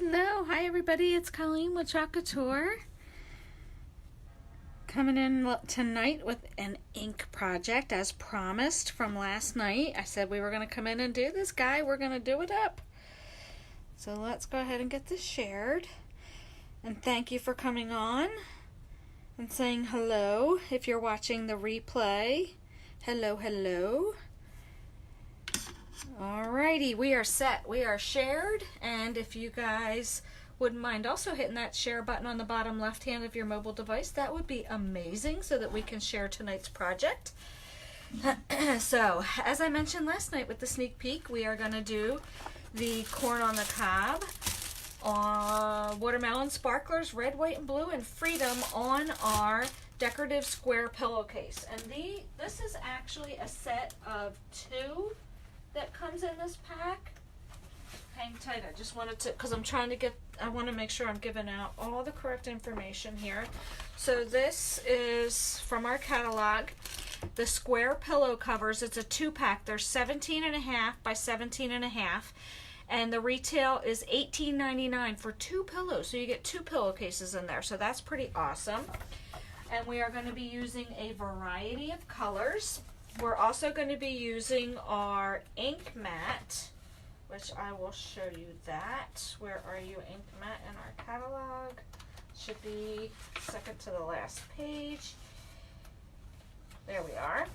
Hello, hi everybody, it's Colleen with Couture. Coming in tonight with an ink project as promised from last night. I said we were going to come in and do this, guy. We're going to do it up. So let's go ahead and get this shared. And thank you for coming on and saying hello if you're watching the replay. Hello, hello. Alrighty, we are set. We are shared, and if you guys wouldn't mind also hitting that share button on the bottom left hand of your mobile device, that would be amazing so that we can share tonight's project. So, as I mentioned last night with the sneak peek, we are going to do the corn on the cob, watermelon sparklers, red, white, and blue, and freedom on our decorative square pillowcase. And this is actually a set of 2 that comes in this pack. Hang tight, I just wanted to, because I want to make sure I'm giving out all the correct information here. So this is from our catalog, the square pillow covers. It's a 2-pack. They're 17.5 by 17.5, and the retail is $18.99 for 2 pillows. So you get 2 pillowcases in there. So that's pretty awesome. And we are going to be using a variety of colors. We're also going to be using our ink mat, which I will show you that. Where are you, ink mat, in our catalog? Should be second to the last page. There we are.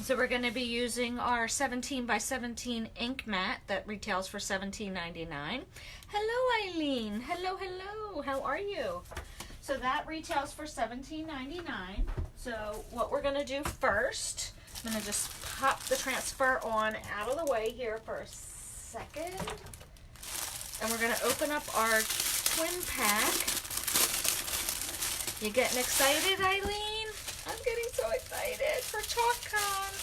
So we're going to be using our 17 by 17 ink mat that retails for $17.99. Hello, Eileen. Hello, hello. How are you? So that retails for $17.99. So what we're going to do first, I'm going to just pop the transfer on out of the way here for a second. And we're going to open up our twin pack. You getting excited, Eileen? I'm getting so excited for ChalkCon.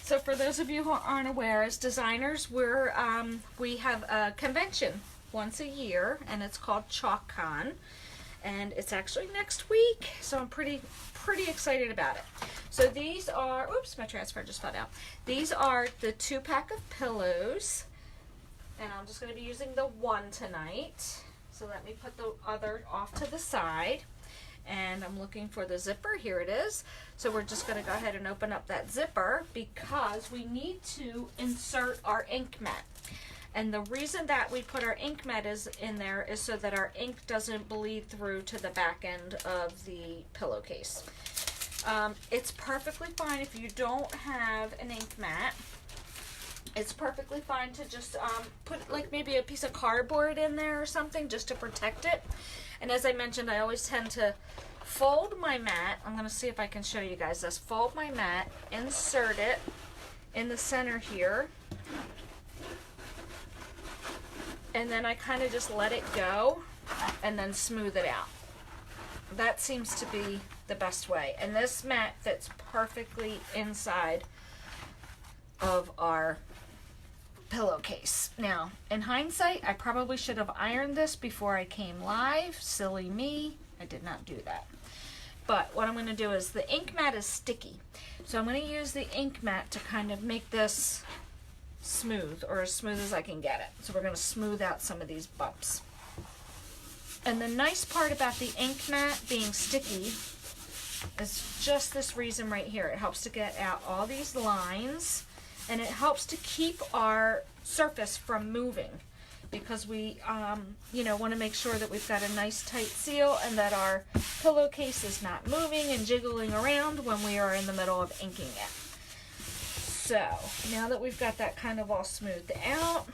So for those of you who aren't aware, as designers, we have a convention once a year, and it's called ChalkCon. And it's actually next week, so I'm pretty excited about it. So these are, oops, my transfer just fell out. These are the 2-pack of pillows, and I'm just going to be using the 1 tonight. So let me put the other off to the side, and I'm looking for the zipper. Here it is. So we're just going to go ahead and open up that zipper because we need to insert our ink mat. And the reason that we put our ink mat in there is so that our ink doesn't bleed through to the back end of the pillowcase. It's perfectly fine if you don't have an ink mat. It's perfectly fine to just put like maybe a piece of cardboard in there or something just to protect it. And as I mentioned, I always tend to fold my mat. I'm going to see if I can show you guys this. Fold my mat, insert it in the center here, and then I kind of just let it go and then smooth it out. That seems to be the best way. And this mat fits perfectly inside of our pillowcase. Now, in hindsight, I probably should have ironed this before I came live. Silly me. I did not do that. But what I'm going to do is, the ink mat is sticky. So I'm going to use the ink mat to kind of make this smooth, or as smooth as I can get it. So we're going to smooth out some of these bumps. And the nice part about the ink mat being sticky is just this reason right here. It helps to get out all these lines, and it helps to keep our surface from moving, because we want to make sure that we've got a nice tight seal and that our pillowcase is not moving and jiggling around when we are in the middle of inking it. So now that we've got that kind of all smoothed out,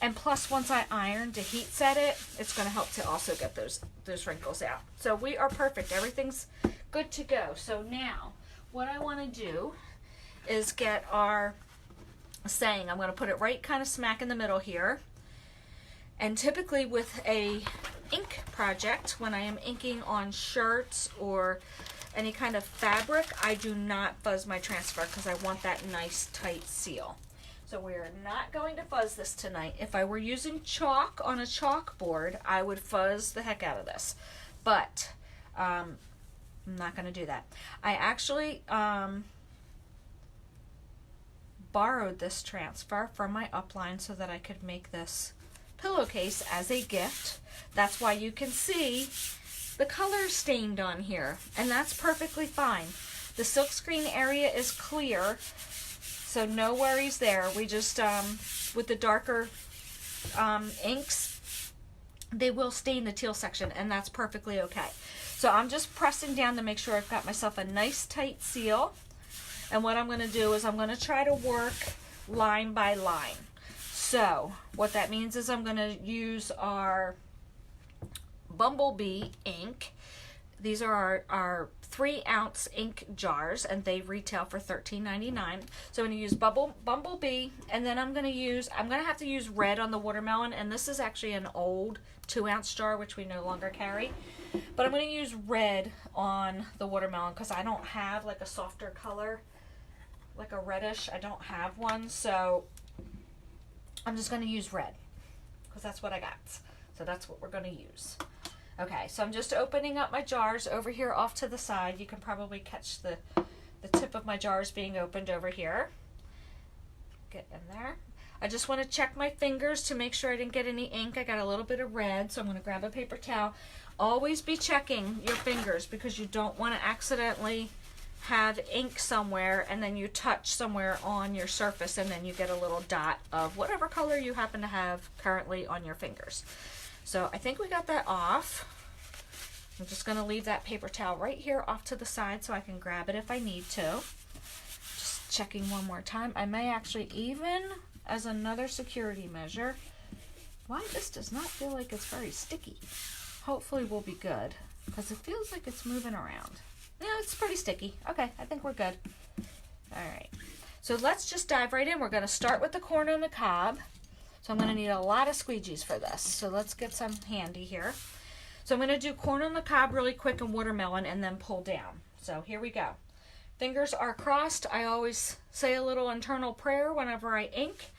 and plus once I iron to heat set it, it's going to help to also get those wrinkles out. So we are perfect. Everything's good to go. So now what I want to do is get our saying. I'm going to put it right kind of smack in the middle here. And typically with a ink project, when I am inking on shirts or any kind of fabric, I do not fuzz my transfer because I want that nice tight seal. So we're not going to fuzz this tonight. If I were using chalk on a chalkboard, I would fuzz the heck out of this. But I'm not going to do that. I actually borrowed this transfer from my upline so that I could make this pillowcase as a gift. That's why you can see the color stained on here, and that's perfectly fine. The silkscreen area is clear, so no worries there. We just, with the darker inks, they will stain the teal section, and that's perfectly okay. So I'm just pressing down to make sure I've got myself a nice tight seal. And what I'm going to do is I'm going to try to work line by line. So what that means is I'm going to use our Bumblebee ink. These are our 3-ounce ink jars, and they retail for $13.99. So I'm going to use Bumblebee, and then I'm going to have to use red on the watermelon, and this is actually an old 2-ounce jar, which we no longer carry. But I'm going to use red on the watermelon because I don't have like a softer color, like a reddish. I don't have one, so I'm just going to use red because that's what I got. So that's what we're going to use. Okay, so I'm just opening up my jars over here off to the side. You can probably catch the tip of my jars being opened over here. Get in there. I just want to check my fingers to make sure I didn't get any ink. I got a little bit of red, so I'm going to grab a paper towel. Always be checking your fingers because you don't want to accidentally have ink somewhere and then you touch somewhere on your surface and then you get a little dot of whatever color you happen to have currently on your fingers. So I think we got that off. I'm just going to leave that paper towel right here off to the side so I can grab it if I need to. Just checking one more time. I may actually, even as another security measure, why this does not feel like it's very sticky. Hopefully we'll be good because it feels like it's moving around. Yeah, it's pretty sticky. Okay, I think we're good. All right. So let's just dive right in. We're going to start with the corn on the cob. So I'm going to need a lot of squeegees for this. So let's get some handy here. So I'm going to do corn on the cob really quick and watermelon and then pull down. So here we go. Fingers are crossed. I always say a little internal prayer whenever I ink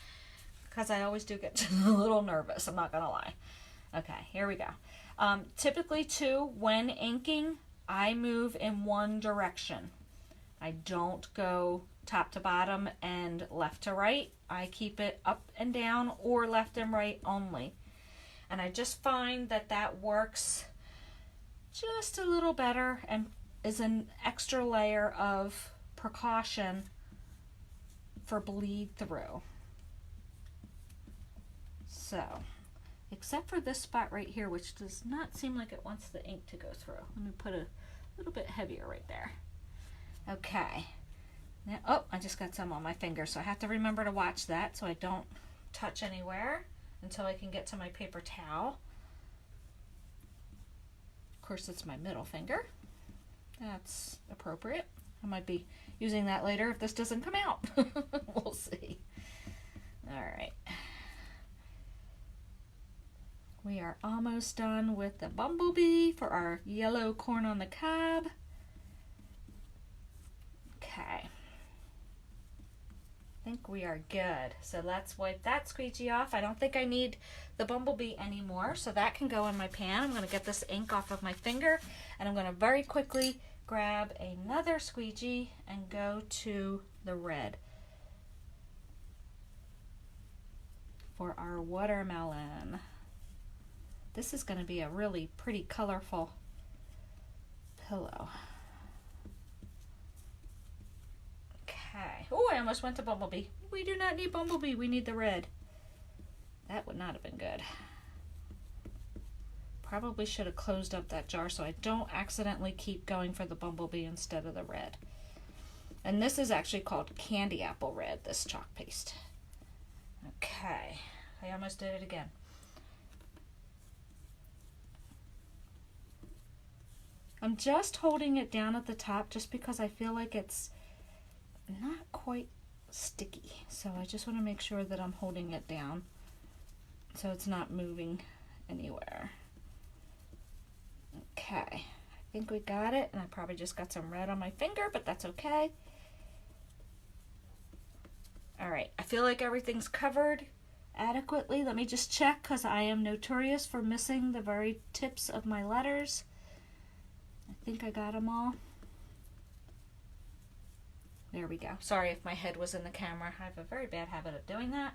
because I always do get a little nervous. I'm not going to lie. Okay, here we go. Typically too, when inking, I move in one direction. I don't go top to bottom and left to right. I keep it up and down or left and right only. And I just find that that works just a little better and is an extra layer of precaution for bleed through. So, except for this spot right here, which does not seem like it wants the ink to go through. Let me put a little bit heavier right there. Okay. Now, oh, I just got some on my finger, so I have to remember to watch that so I don't touch anywhere until I can get to my paper towel. Of course, it's my middle finger. That's appropriate. I might be using that later if this doesn't come out. We'll see. All right. We are almost done with the Bumblebee for our yellow corn on the cob. Okay. I think we are good. So let's wipe that squeegee off. I don't think I need the Bumblebee anymore, so that can go in my pan. I'm going to get this ink off of my finger, and I'm going to very quickly grab another squeegee and go to the red for our watermelon. This is going to be a really pretty colorful pillow. Okay. Oh, I almost went to Bumblebee. We do not need Bumblebee. We need the red. That would not have been good. Probably should have closed up that jar so I don't accidentally keep going for the Bumblebee instead of the red. And this is actually called candy apple red, this chalk paste. Okay. I almost did it again. I'm just holding it down at the top just because I feel like it's not quite sticky. So I just want to make sure that I'm holding it down so it's not moving anywhere. Okay, I think we got it, and I probably just got some red on my finger, but that's okay. All right, I feel like everything's covered adequately. Let me just check because I am notorious for missing the very tips of my letters. I think I got them all. There we go. Sorry if my head was in the camera. I have a very bad habit of doing that.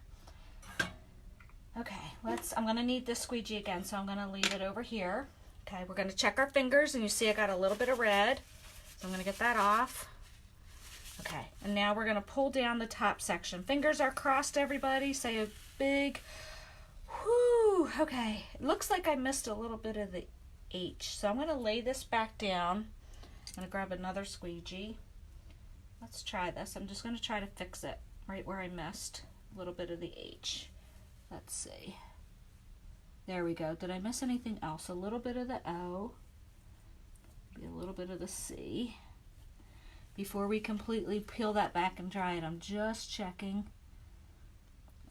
Okay, I'm gonna need this squeegee again, so I'm gonna leave it over here. Okay, we're gonna check our fingers, and you see I got a little bit of red, so I'm gonna get that off. Okay, and now we're gonna pull down the top section. Fingers are crossed, everybody. Say a big whoo. Okay, it looks like I missed a little bit of the H, so I'm gonna lay this back down. I'm gonna grab another squeegee. Let's try this. I'm just gonna try to fix it right where I missed a little bit of the H. Let's see. There we go. Did I miss anything else? A little bit of the O. Maybe a little bit of the C. Before we completely peel that back and dry it, I'm just checking.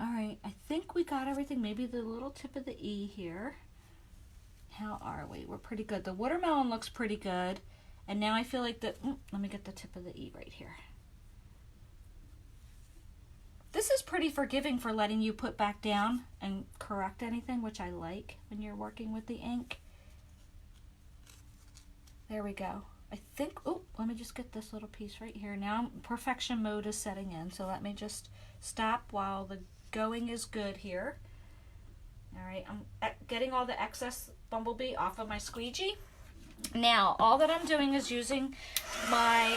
All right, I think we got everything. Maybe the little tip of the E here. How are we? We're pretty good. The watermelon looks pretty good. And now I feel like let me get the tip of the E right here. This is pretty forgiving for letting you put back down and correct anything, which I like when you're working with the ink. There we go. I think, let me just get this little piece right here. Now perfection mode is setting in, so let me just stop while the going is good here. All right, I'm getting all the excess bumblebee off of my squeegee. Now, all that I'm doing is using my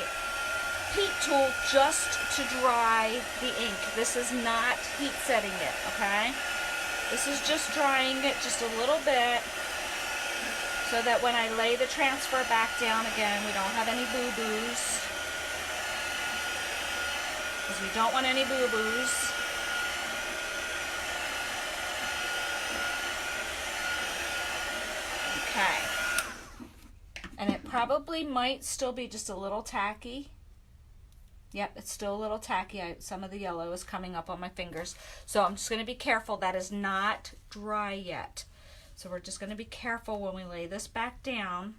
heat tool just to dry the ink. This is not heat setting it, okay? This is just drying it just a little bit so that when I lay the transfer back down again, we don't have any boo-boos. Because we don't want any boo-boos. Okay. And it probably might still be just a little tacky. Yep, it's still a little tacky. Some of the yellow is coming up on my fingers. So I'm just going to be careful. That is not dry yet. So we're just going to be careful when we lay this back down.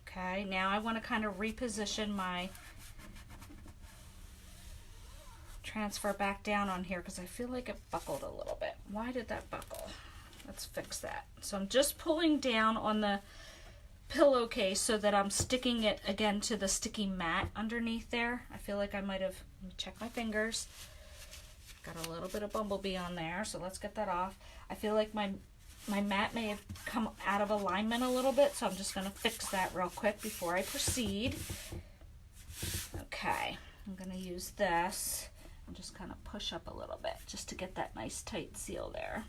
Okay, now I want to kind of reposition my transfer back down on here because I feel like it buckled a little bit. Why did that buckle? Let's fix that. So I'm just pulling down on the pillowcase so that I'm sticking it again to the sticky mat underneath there. I feel like I might have, let me check my fingers. Got a little bit of bumblebee on there, so let's get that off. I feel like my mat may have come out of alignment a little bit, so I'm just going to fix that real quick before I proceed. Okay, I'm going to use this and just kind of push up a little bit just to get that nice tight seal there.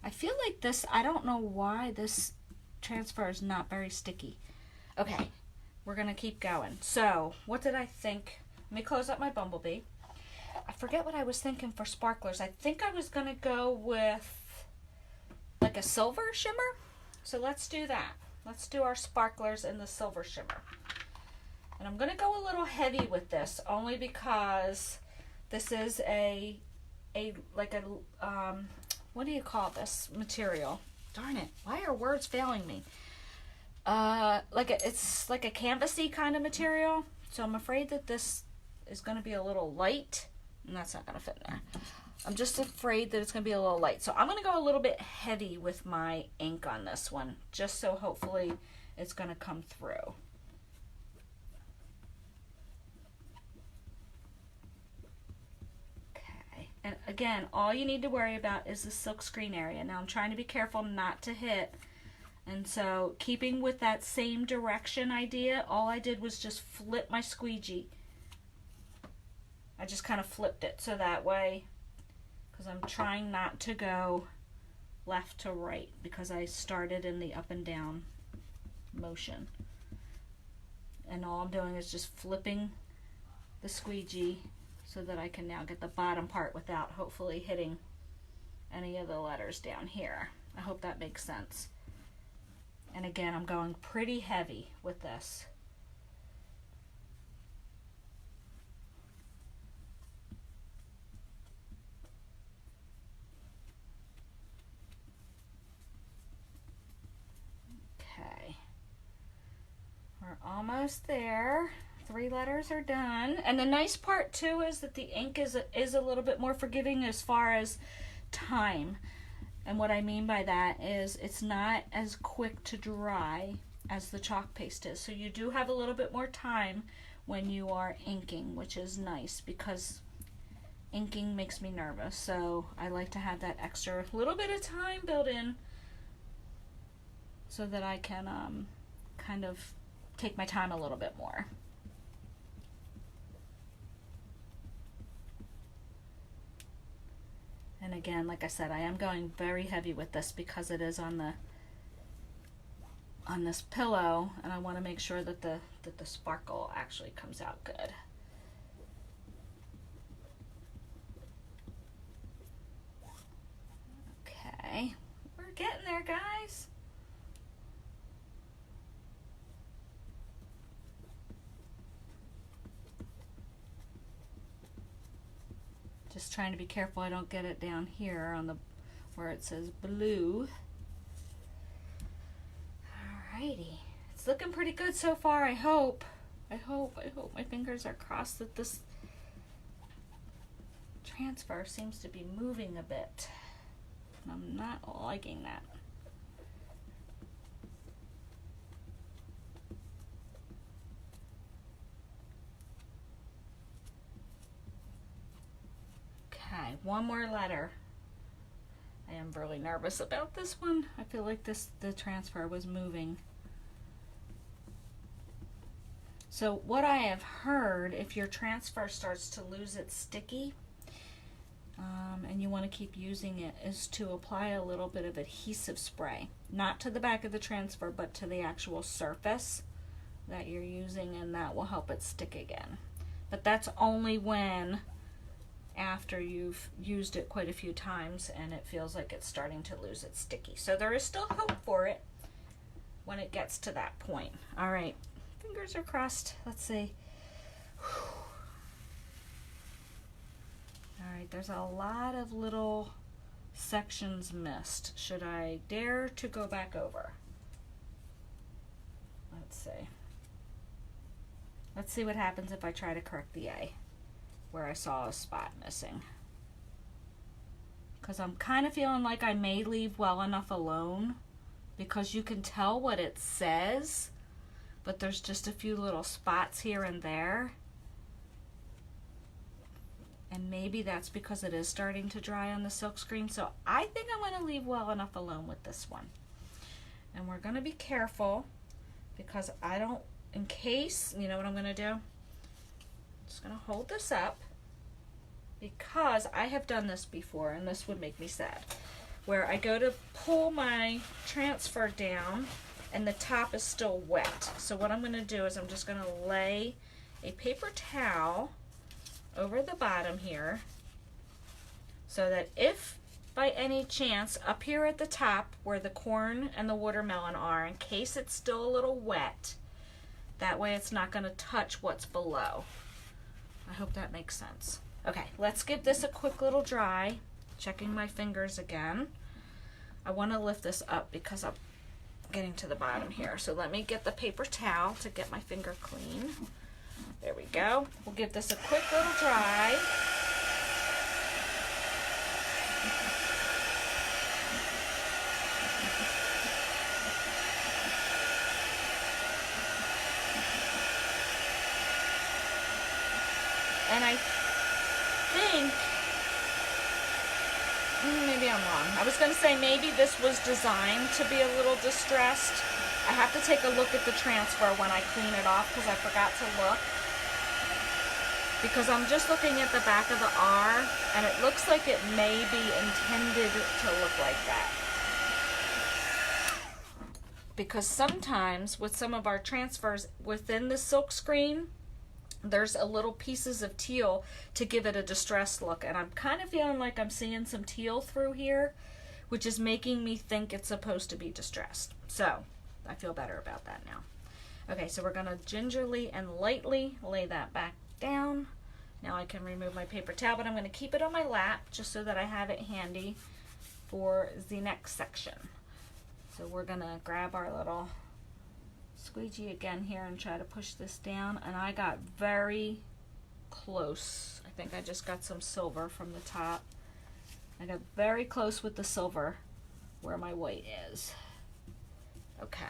I feel like this, I don't know why this transfer is not very sticky. Okay, we're gonna keep going. So what did I think? Let me close up my bumblebee. I forget what I was thinking for sparklers. I think I was gonna go with like a silver shimmer. So let's do that. Let's do our sparklers in the silver shimmer. And I'm gonna go a little heavy with this only because this is what do you call this material? Darn it, why are words failing me? It's like a canvasy kind of material. So I'm afraid that this is going to be a little light, and that's not going to fit in there. I'm just afraid that it's going to be a little light. So I'm going to go a little bit heavy with my ink on this one, just so hopefully it's going to come through. And again, all you need to worry about is the silk screen area. Now I'm trying to be careful not to hit. And so keeping with that same direction idea, all I did was just flip my squeegee. I just kind of flipped it so that way, because I'm trying not to go left to right because I started in the up and down motion. And all I'm doing is just flipping the squeegee so that I can now get the bottom part without hopefully hitting any of the letters down here. I hope that makes sense. And again, I'm going pretty heavy with this. Okay. We're almost there. 3 letters are done. And the nice part too is that the ink is a little bit more forgiving as far as time. And what I mean by that is it's not as quick to dry as the chalk paste is. So you do have a little bit more time when you are inking, which is nice because inking makes me nervous, so I like to have that extra little bit of time built in so that I can kind of take my time a little bit more. And again, like I said, I am going very heavy with this because it is on this pillow, and I want to make sure that the sparkle actually comes out good. Okay, we're getting there, guys. Just trying to be careful I don't get it down here on the where it says blue. Alrighty, it's looking pretty good so far. I hope my fingers are crossed that this transfer seems to be moving a bit. And I'm not liking that. Okay, one more letter. I am really nervous about this one. I feel like the transfer was moving. So what I have heard, if your transfer starts to lose its sticky, and you want to keep using it, is to apply a little bit of adhesive spray. Not to the back of the transfer, but to the actual surface that you're using, and that will help it stick again. But that's only when after you've used it quite a few times and it feels like it's starting to lose its sticky. So there is still hope for it when it gets to that point. All right, fingers are crossed. Let's see. All right, there's a lot of little sections missed. Should I dare to go back over? Let's see. Let's see what happens if I try to correct the A, where I saw a spot missing. Because I'm kind of feeling like I may leave well enough alone, because you can tell what it says, but there's just a few little spots here and there. And maybe that's because it is starting to dry on the silk screen. So I think I'm going to leave well enough alone with this one. And we're going to be careful, because I don't, in case, you know what I'm going to do? I'm just going to hold this up, because I have done this before, and this would make me sad, where I go to pull my transfer down and the top is still wet. So what I'm going to do is I'm just going to lay a paper towel over the bottom here, so that if by any chance up here at the top where the corn and the watermelon are, in case it's still a little wet, that way it's not going to touch what's below. I hope that makes sense. Okay, let's give this a quick little dry. Checking my fingers again. I want to lift this up because I'm getting to the bottom here. So let me get the paper towel to get my finger clean. There we go. We'll give this a quick little dry. And I think, maybe I'm wrong. I was going to say maybe this was designed to be a little distressed. I have to take a look at the transfer when I clean it off, because I forgot to look. Because I'm just looking at the back of the R, and it looks like it may be intended to look like that. Because sometimes with some of our transfers within the silk screen, there's a little pieces of teal to give it a distressed look, and I'm kind of feeling like I'm seeing some teal through here, which is making me think it's supposed to be distressed. So I feel better about that now. Okay, so we're going to gingerly and lightly lay that back down. Now I can remove my paper towel, but I'm going to keep it on my lap just so that I have it handy for the next section. So we're going to grab our little squeegee again here and try to push this down, and I got very close. I think I just got some silver from the top. I got very close with the silver where my white is. Okay.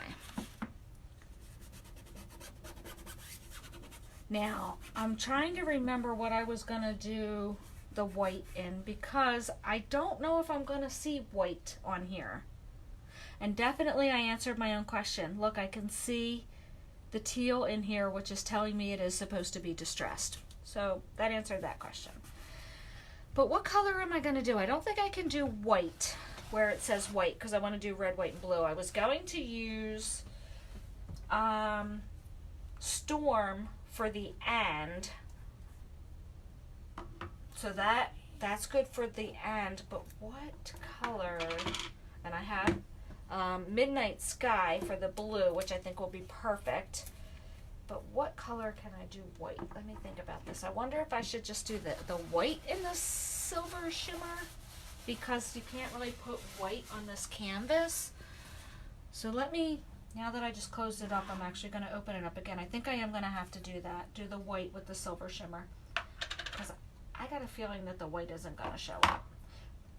Now, I'm trying to remember what I was going to do the white in because I don't know if I'm going to see white on here. And definitely I answered my own question. Look, I can see the teal in here, which is telling me it is supposed to be distressed. So that answered that question. But what color am I going to do? I don't think I can do white where it says white because I want to do red, white, and blue. I was going to use Storm for the end. So that's good for the end. But what color? And I have Midnight Sky for the blue, which I think will be perfect. But what color can I do white? Let me think about this. I wonder if I should just do the white in the silver shimmer because you can't really put white on this canvas. So let me, now that I just closed it up, I'm actually going to open it up again. I think I am going to have to do that. Do the white with the silver shimmer because I got a feeling that the white isn't going to show up.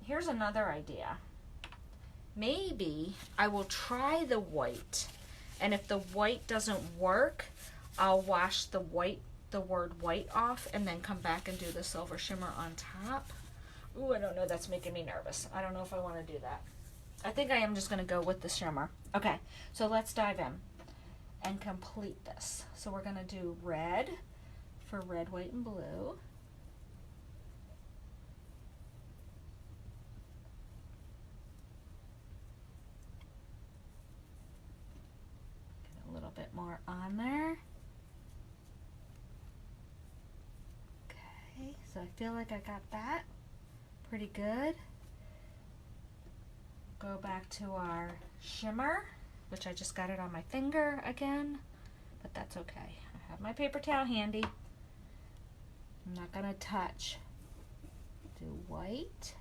Here's another idea. Maybe I will try the white, and if the white doesn't work, I'll wash the word white off and then come back and do the silver shimmer on top. Ooh, I don't know, that's making me nervous. I don't know if I want to do that. I think I am just going to go with the shimmer. Okay, so let's dive in and complete this. So we're going to do red for red, white, and blue. Get a little bit more on there. Okay, so I feel like I got that pretty good. Go back to our shimmer, which I just got it on my finger again, but that's okay. I have my paper towel handy. I'm not gonna touch. Do white.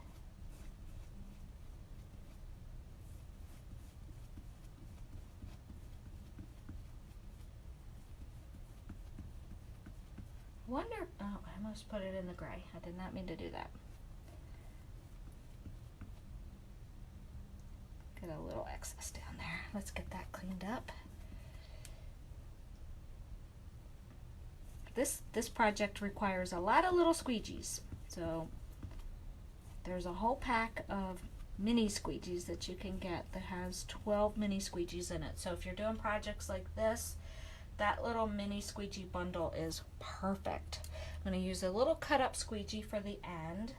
Wonder, oh, I almost put it in the gray. I did not mean to do that. Get a little excess down there. Let's get that cleaned up. This project requires a lot of little squeegees. So there's a whole pack of mini squeegees that you can get that has 12 mini squeegees in it. So if you're doing projects like this, that little mini squeegee bundle is perfect. I'm going to use a little cut up squeegee for the end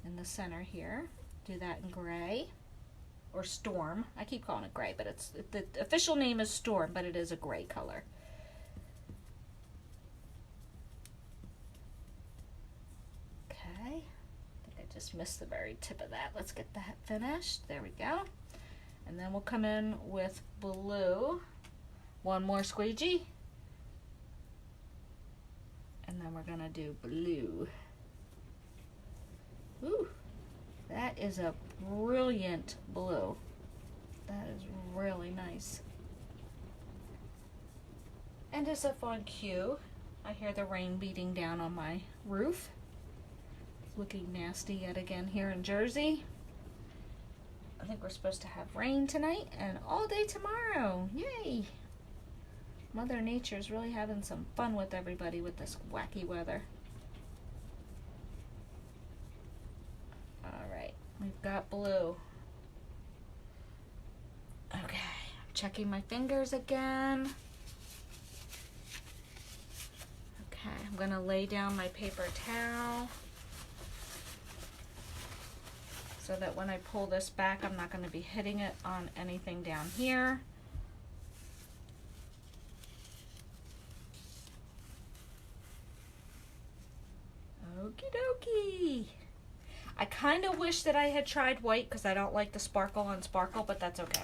in the center here. Do that in gray. Or Storm. I keep calling it gray, but the official name is Storm, but it is a gray color. Okay, I think I just missed the very tip of that. Let's get that finished. There we go. And then we'll come in with blue. One more squeegee. And then we're gonna do blue. Ooh. That is a brilliant blue. That is really nice. And as if on cue, I hear the rain beating down on my roof. It's looking nasty yet again here in Jersey. I think we're supposed to have rain tonight and all day tomorrow. Yay! Mother Nature's really having some fun with everybody with this wacky weather. Alright, we've got blue. Okay, I'm checking my fingers again. Okay, I'm going to lay down my paper towel so that when I pull this back, I'm not going to be hitting it on anything down here. Okie dokie. I kind of wish that I had tried white because I don't like the sparkle on sparkle, but that's okay.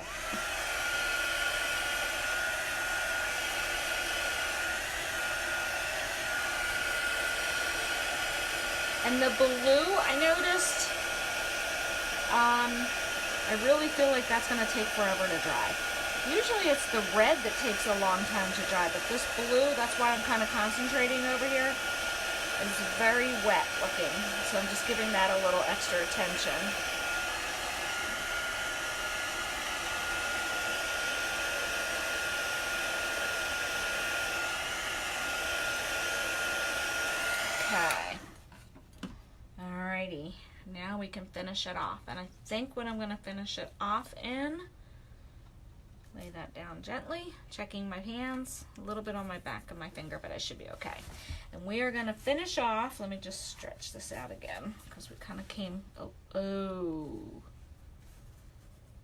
And the blue, I noticed, I really feel like that's going to take forever to dry. Usually it's the red that takes a long time to dry, but this blue, that's why I'm kind of concentrating over here. It's very wet looking, so I'm just giving that a little extra attention. Okay. All now we can finish it off. And I think what I'm going to finish it off in, lay that down gently, checking my hands, a little bit on my back of my finger, but I should be okay. And we are going to finish off, let me just stretch this out again, because we kind of came, oh,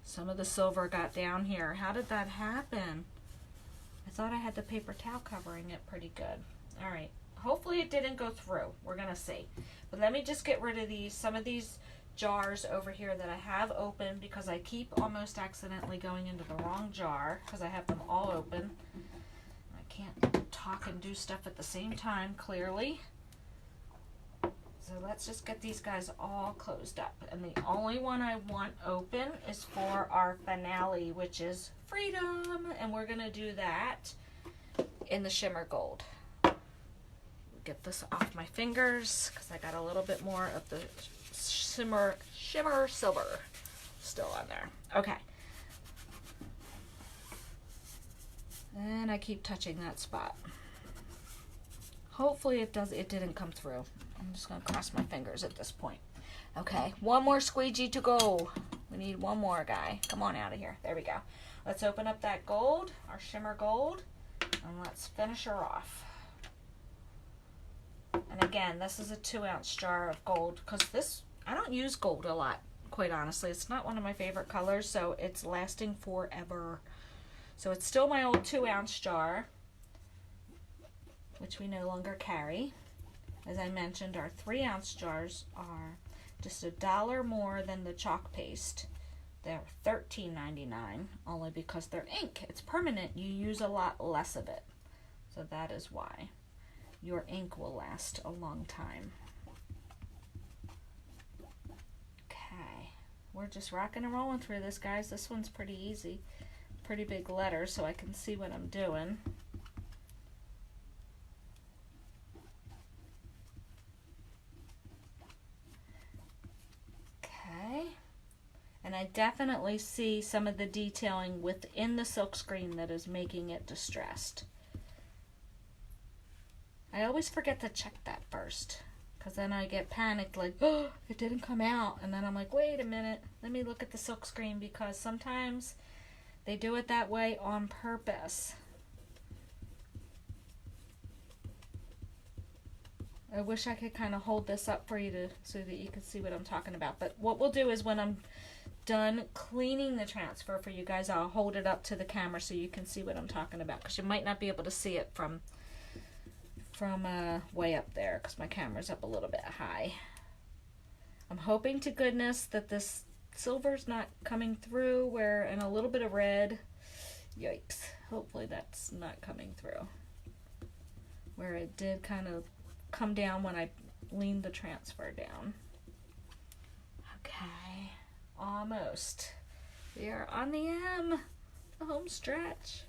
some of the silver got down here. How did that happen? I thought I had the paper towel covering it pretty good. All right, hopefully it didn't go through. We're going to see. But let me just get rid of some of these jars over here that I have open, because I keep almost accidentally going into the wrong jar because I have them all open. I can't talk and do stuff at the same time, clearly. So let's just get these guys all closed up. And the only one I want open is for our finale, which is Freedom. And we're going to do that in the shimmer gold. Get this off my fingers because I got a little bit more of the shimmer silver still on there. Okay. And I keep touching that spot. Hopefully it didn't come through. I'm just going to cross my fingers at this point. Okay, one more squeegee to go. We need one more guy. Come on out of here. There we go. Let's open up that gold, our shimmer gold, and let's finish her off. And again, this is a 2-ounce jar of gold, because I don't use gold a lot, quite honestly. It's not one of my favorite colors, so it's lasting forever. So it's still my old 2-ounce jar, which we no longer carry. As I mentioned, our 3-ounce jars are just $1 more than the chalk paste. They're $13.99, only because they're ink. It's permanent. You use a lot less of it. So that is why. Your ink will last a long time. Okay, we're just rocking and rolling through this, guys. This one's pretty easy. Pretty big letters, so I can see what I'm doing. Okay, and I definitely see some of the detailing within the silkscreen that is making it distressed. I always forget to check that first, because then I get panicked like, oh, it didn't come out. And then I'm like, wait a minute, let me look at the silkscreen, because sometimes they do it that way on purpose. I wish I could kind of hold this up for you so that you can see what I'm talking about. But what we'll do is when I'm done cleaning the transfer for you guys, I'll hold it up to the camera so you can see what I'm talking about, because you might not be able to see it from way up there, because my camera's up a little bit high. I'm hoping to goodness that this silver's not coming through, and a little bit of red. Yikes. Hopefully that's not coming through. Where it did kind of come down when I leaned the transfer down. Okay. Almost. We are on the home stretch.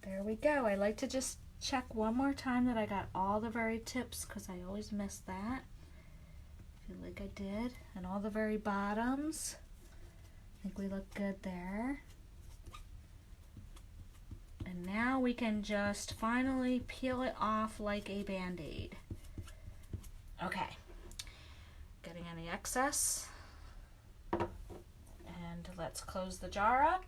There we go. I like to just check one more time that I got all the very tips, because I always miss that. I feel like I did. And all the very bottoms. I think we look good there. And now we can just finally peel it off like a Band-Aid. Okay. Getting any excess. And let's close the jar up.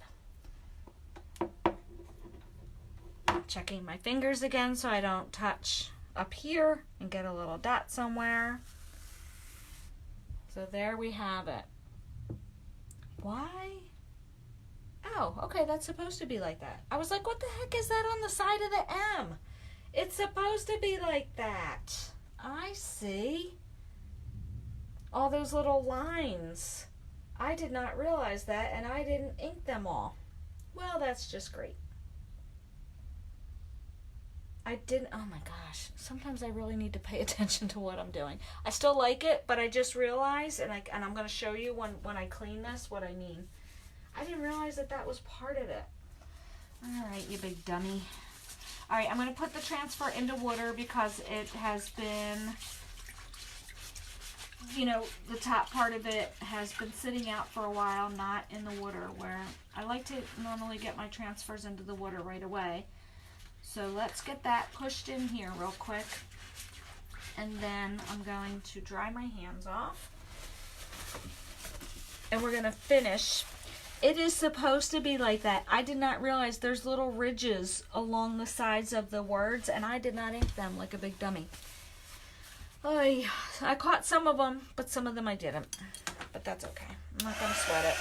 Checking my fingers again so I don't touch up here and get a little dot somewhere. So there we have it. Why? Oh, okay, that's supposed to be like that. I was like, what the heck is that on the side of the M? It's supposed to be like that. I see. All those little lines. I did not realize that, and I didn't ink them all. Well, that's just great. Oh my gosh, sometimes I really need to pay attention to what I'm doing. I still like it, but I just realized, and I'm going to show you when I clean this what I mean. I didn't realize that was part of it. All right, you big dummy. All right, I'm going to put the transfer into water because it has been, you know, the top part of it has been sitting out for a while, not in the water, where I like to normally get my transfers into the water right away. So let's get that pushed in here real quick. And then I'm going to dry my hands off. And we're going to finish. It is supposed to be like that. I did not realize there's little ridges along the sides of the words, and I did not ink them like a big dummy. I caught some of them, but some of them I didn't. But that's okay. I'm not going to sweat it.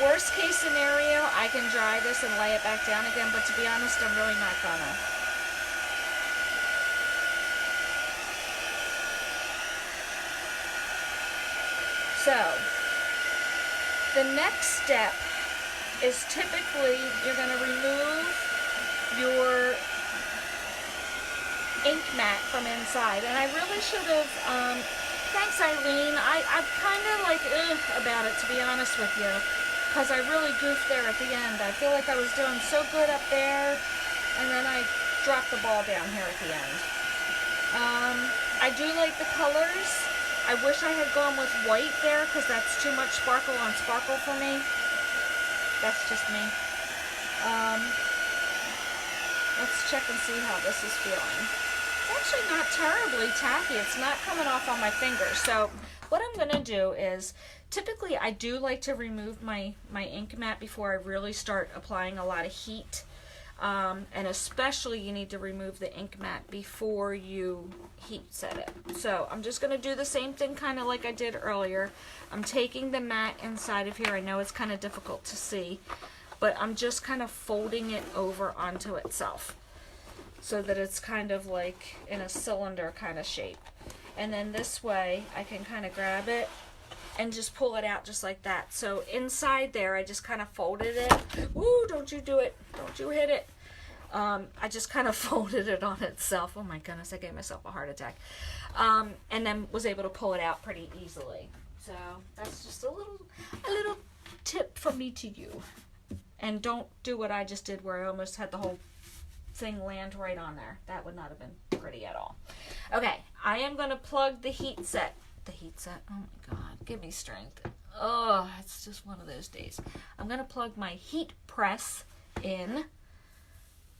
Worst case scenario, I can dry this and lay it back down again, but to be honest, I'm really not gonna. So, the next step is typically you're going to remove your ink mat from inside. And I really should have, thanks Eileen, I'm kind of like about it, to be honest with you, because I really goofed there at the end. I feel like I was doing so good up there, and then I dropped the ball down here at the end. I do like the colors. I wish I had gone with white there, because that's too much sparkle on sparkle for me. That's just me. Let's check and see how this is feeling. It's actually not terribly tacky. It's not coming off on my fingers. So what I'm going to do is, typically I do like to remove my ink mat before I really start applying a lot of heat. And especially you need to remove the ink mat before you heat set it. So I'm just going to do the same thing kind of like I did earlier. I'm taking the mat inside of here. I know it's kind of difficult to see, but I'm just kind of folding it over onto itself so that it's kind of like in a cylinder kind of shape. And then this way I can kind of grab it and just pull it out just like that. So inside there I just kind of folded it. Woo, don't you do it. Don't you hit it. I just kind of folded it on itself. Oh my goodness, I gave myself a heart attack. And then was able to pull it out pretty easily. So that's just a little tip from me to you. And don't do what I just did where I almost had the whole thing land right on there. That would not have been pretty at all. Okay, I am going to plug the heat set. The heat set, oh my god, give me strength. Oh, it's just one of those days. I'm going to plug my heat press in,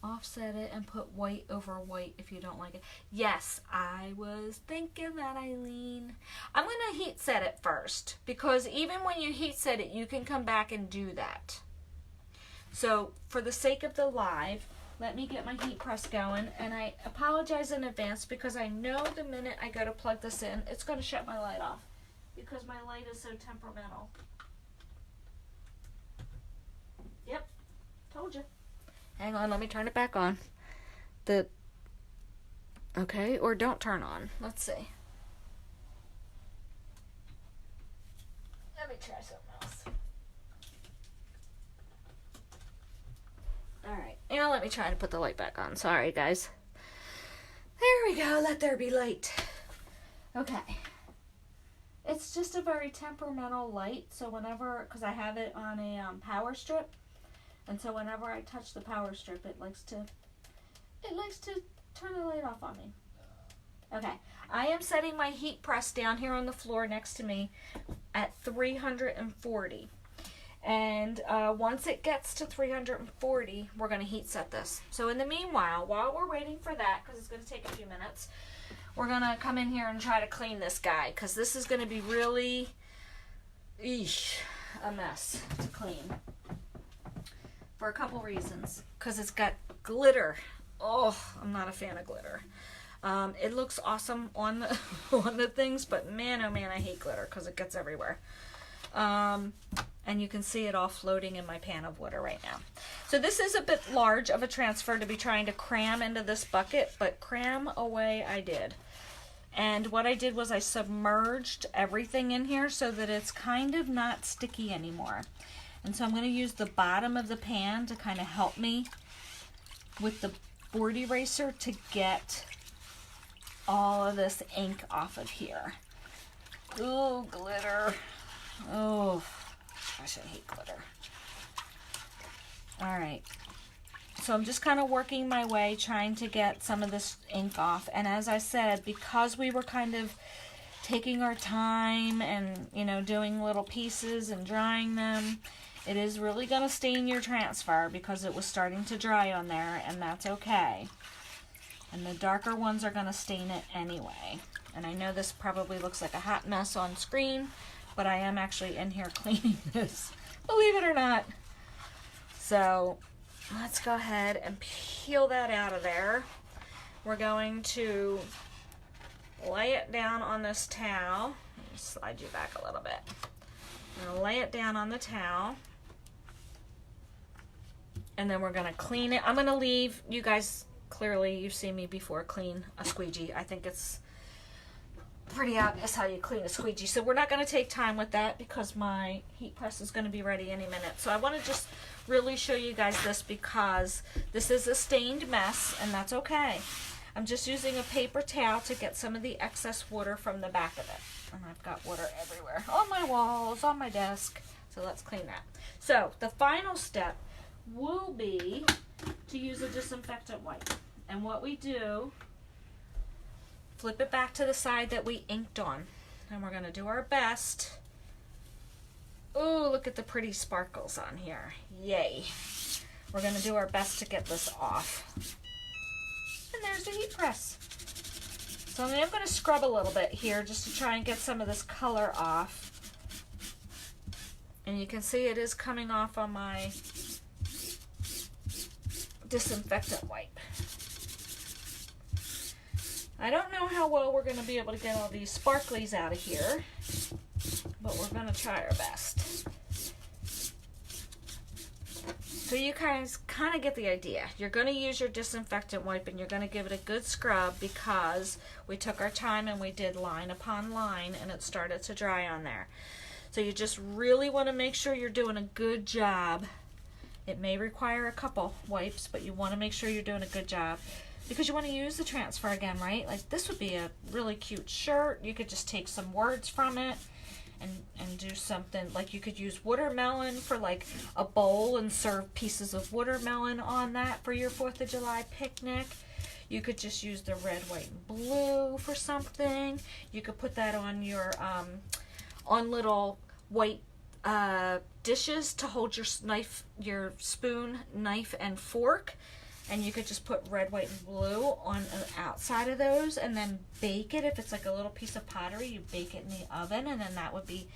offset it, and put white over white if you don't like it. Yes, I was thinking that, Eileen. I'm going to heat set it first, because even when you heat set it, you can come back and do that. So for the sake of the live, let me get my heat press going, and I apologize in advance because I know the minute I go to plug this in, it's going to shut my light off because my light is so temperamental. Yep, told you. Hang on, let me turn it back on. Okay, or don't turn on. Let's see. Let me try something else. Alright, now let me try to put the light back on. Sorry, guys. There we go. Let there be light. Okay. It's just a very temperamental light, so whenever, because I have it on a power strip, and so whenever I touch the power strip, it likes to turn the light off on me. Okay, I am setting my heat press down here on the floor next to me at 340. And once it gets to 340, we're going to heat set this. So in the meanwhile, while we're waiting for that, because it's going to take a few minutes, we're going to come in here and try to clean this guy, because this is going to be really a mess to clean. For a couple reasons. Because it's got glitter. Oh, I'm not a fan of glitter. It looks awesome on the, on the things, but man, oh man, I hate glitter because it gets everywhere. And you can see it all floating in my pan of water right now. So this is a bit large of a transfer to be trying to cram into this bucket, but cram away I did. And what I did was I submerged everything in here so that it's kind of not sticky anymore. And so I'm going to use the bottom of the pan to kind of help me with the board eraser to get all of this ink off of here. Ooh, glitter. Oh, gosh, I hate glitter. All right. So I'm just kind of working my way, trying to get some of this ink off. And as I said, because we were kind of taking our time and, you know, doing little pieces and drying them, it is really going to stain your transfer because it was starting to dry on there, and that's okay. And the darker ones are going to stain it anyway. And I know this probably looks like a hot mess on screen, but I am actually in here cleaning this, believe it or not. So let's go ahead and peel that out of there. We're going to lay it down on this towel. Let me slide you back a little bit. I'm going to lay it down on the towel. And then we're going to clean it. I'm going to leave, you guys, clearly you've seen me before clean a squeegee. I think it's pretty obvious how you clean a squeegee. So we're not going to take time with that because my heat press is going to be ready any minute. So I want to just really show you guys this because this is a stained mess, and that's okay. I'm just using a paper towel to get some of the excess water from the back of it. And I've got water everywhere, on my walls, on my desk. So let's clean that. So the final step will be to use a disinfectant wipe. And what we do, flip it back to the side that we inked on. And we're going to do our best. Oh, look at the pretty sparkles on here. Yay. We're going to do our best to get this off. And there's the heat press. So I am going to scrub a little bit here just to try and get some of this color off. And you can see it is coming off on my disinfectant wipe. I don't know how well we're going to be able to get all these sparklies out of here, but we're going to try our best. So you guys kind of get the idea. You're going to use your disinfectant wipe and you're going to give it a good scrub because we took our time and we did line upon line and it started to dry on there. So you just really want to make sure you're doing a good job. It may require a couple wipes, but you want to make sure you're doing a good job because you want to use the transfer again, right? Like this would be a really cute shirt. You could just take some words from it and do something. Like you could use watermelon for like a bowl and serve pieces of watermelon on that for your 4th of July picnic. You could just use the red, white, and blue for something. You could put that on your on little white dishes to hold your knife, your spoon, knife, and fork. And you could just put red, white, and blue on the outside of those and then bake it. If it's like a little piece of pottery, you bake it in the oven and then that would be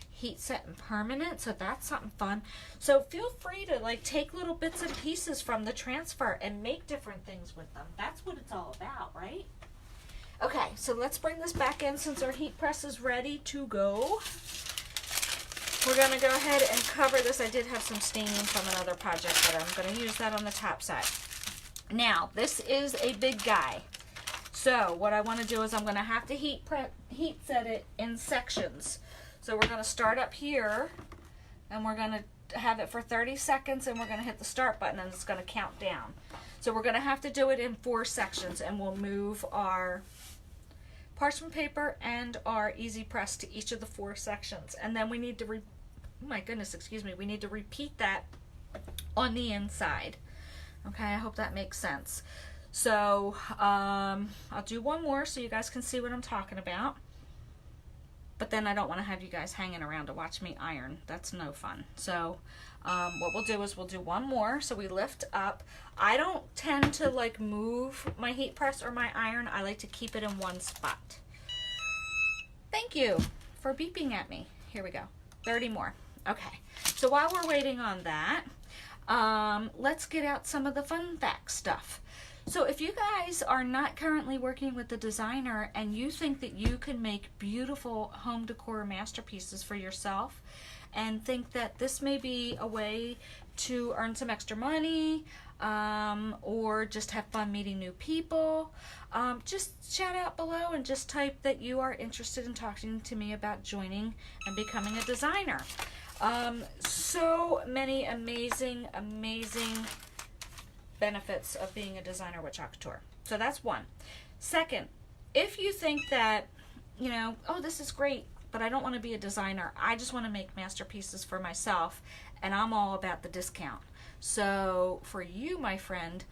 heat set and permanent. So that's something fun. So feel free to like take little bits and pieces from the transfer and make different things with them. That's what it's all about, right? Okay, so let's bring this back in since our heat press is ready to go. We're going to go ahead and cover this. I did have some staining from another project, but I'm going to use that on the top side. Now, this is a big guy. So what I want to do is I'm going to have to heat set it in sections. So we're going to start up here, and we're going to have it for 30 seconds, and we're going to hit the start button, and it's going to count down. So we're going to have to do it in 4 sections, and we'll move our parchment paper and our easy press to each of the 4 sections. And then we need to, we need to repeat that on the inside. Okay, I hope that makes sense. So I'll do one more so you guys can see what I'm talking about. But then I don't want to have you guys hanging around to watch me iron. That's no fun. So what we'll do is we'll do one more. So we lift up. I don't tend to like move my heat press or my iron. I like to keep it in one spot. Thank you for beeping at me. Here we go. 30 more. Okay. So while we're waiting on that, let's get out some of the fun fact stuff. So if you guys are not currently working with the designer and you think that you can make beautiful home decor masterpieces for yourself and think that this may be a way to earn some extra money or just have fun meeting new people, just shout out below and just type that you are interested in talking to me about joining and becoming a designer. So many amazing benefits of being a designer with Couture. So that's one. Second, if you think that, you know, oh, this is great, but I don't want to be a designer. I just want to make masterpieces for myself, and I'm all about the discount. So for you, my friend,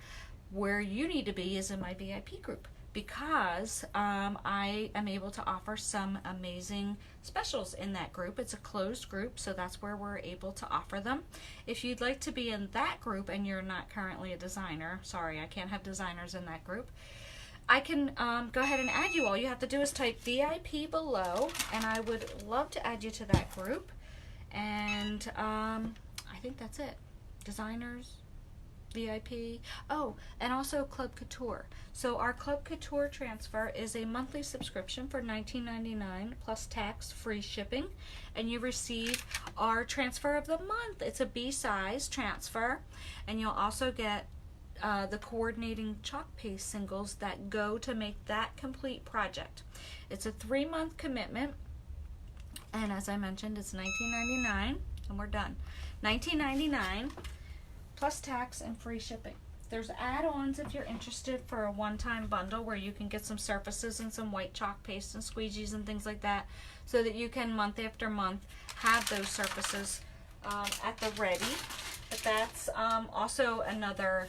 where you need to be is in my VIP group, because I am able to offer some amazing specials in that group. It's a closed group, so that's where we're able to offer them. If you'd like to be in that group and you're not currently a designer, sorry, I can't have designers in that group, I can go ahead and add you all. You have to do is type VIP below, and I would love to add you to that group. And I think that's it. Designers, VIP. Oh, and also Club Couture. So our Club Couture transfer is a monthly subscription for $19.99 plus tax, free shipping, and you receive our transfer of the month. It's a B-size transfer, and you'll also get the coordinating chalk paste singles that go to make that complete project. It's a 3-month commitment, and as I mentioned, it's $19.99, and we're done. $19.99 plus tax and free shipping. There's add-ons if you're interested for a one-time bundle where you can get some surfaces and some white chalk paste and squeegees and things like that, so that you can month after month have those surfaces at the ready. But that's also another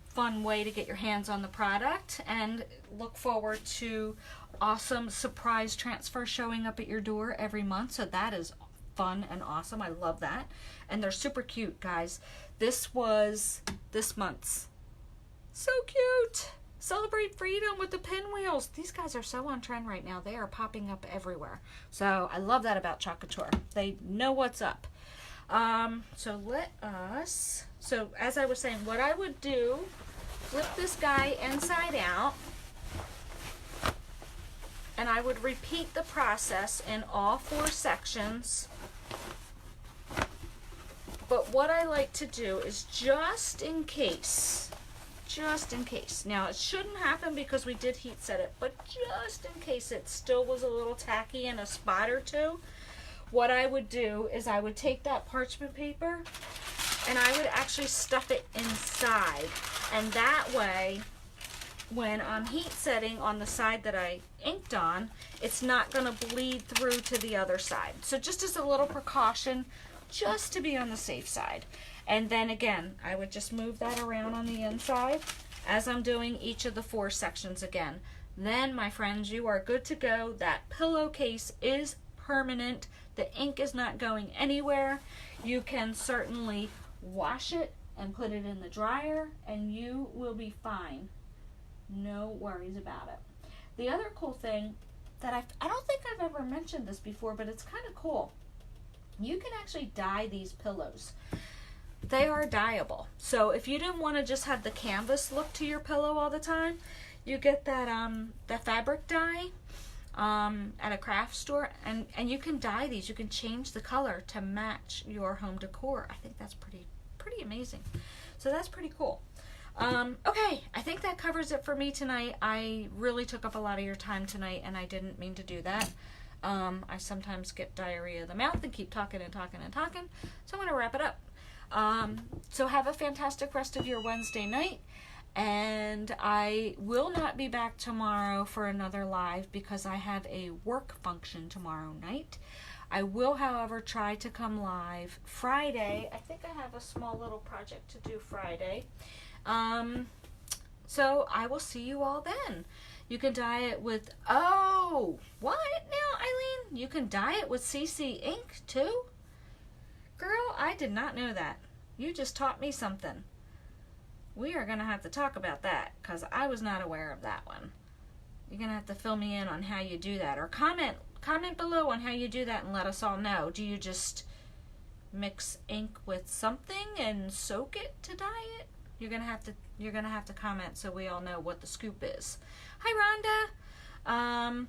fun way to get your hands on the product, and look forward to awesome surprise transfer showing up at your door every month. So that is fun and awesome. I love that. And they're super cute, guys. This was this month's. So cute. Celebrate freedom with the pinwheels. These guys are so on trend right now. They are popping up everywhere. So I love that about Chalk Couture. They know what's up. So as I was saying, what I would do, flip this guy inside out, and I would repeat the process in all 4 sections. But what I like to do is just in case, now it shouldn't happen because we did heat set it, but just in case it still was a little tacky in a spot or two, what I would do is I would take that parchment paper and I would actually stuff it inside, and that way when I'm heat setting on the side that I inked on, it's not going to bleed through to the other side. So just as a little precaution, just to be on the safe side. And then again, I would just move that around on the inside as I'm doing each of the 4 sections again. Then, my friends, you are good to go. That pillowcase is permanent. The ink is not going anywhere. You can certainly wash it and put it in the dryer, and you will be fine. No worries about it. The other cool thing that I don't think I've ever mentioned this before, but it's kind of cool. You can actually dye these pillows. They are dyeable. So if you didn't want to just have the canvas look to your pillow all the time, you get that fabric dye at a craft store, and you can dye these. You can change the color to match your home decor. I think that's pretty amazing. So that's pretty cool. Okay, I think that covers it for me tonight. I really took up a lot of your time tonight, and I didn't mean to do that. I sometimes get diarrhea of the mouth and keep talking and talking and talking, so I'm going to wrap it up. So have a fantastic rest of your Wednesday night, and I will not be back tomorrow for another live because I have a work function tomorrow night. I will, however, try to come live Friday. I think I have a small little project to do Friday. So I will see you all then. You can dye it with, what now, Eileen? You can dye it with CC ink too? Girl, I did not know that. You just taught me something. We are going to have to talk about that because I was not aware of that one. You're going to have to fill me in on how you do that, or comment below on how you do that and let us all know. Do you just mix ink with something and soak it to dye it? You're gonna have to comment so we all know what the scoop is. Hi, Rhonda.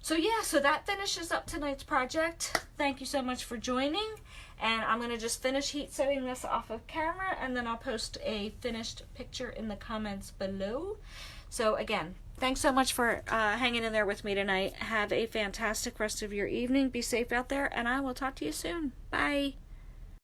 So that finishes up tonight's project. Thank you so much for joining, and I'm gonna just finish heat setting this off of camera, and then I'll post a finished picture in the comments below. So again, thanks so much for hanging in there with me tonight. Have a fantastic rest of your evening. Be safe out there, and I will talk to you soon. Bye.